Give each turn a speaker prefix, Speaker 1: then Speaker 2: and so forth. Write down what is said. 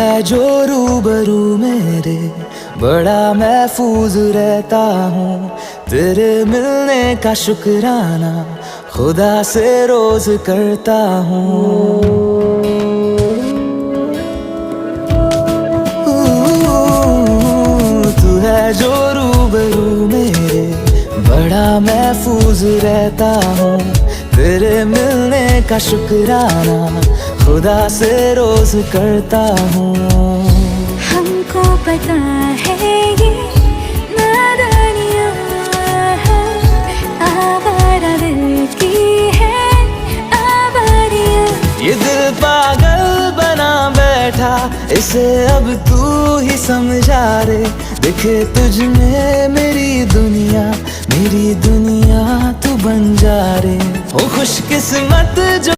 Speaker 1: है जो रूबरू मेरे, बड़ा महफूज रहता हूँ। तेरे मिलने का शुक्राना खुदा से रोज करता हूँ। तू है जो रूबरू मेरे, बड़ा महफूज रहता हूँ। तेरे मिलने का शुक्राना खुदा से रोज करता हूँ।
Speaker 2: हमको पता है ये नादानियाँ है, आवारा दिल की है आवारियाँ।
Speaker 1: ये दिल पागल बना बैठा, इसे अब तू ही समझा रे। दिखे तुझ में मेरी दुनिया तू बन जा रे। हो खुशकिस्मत जो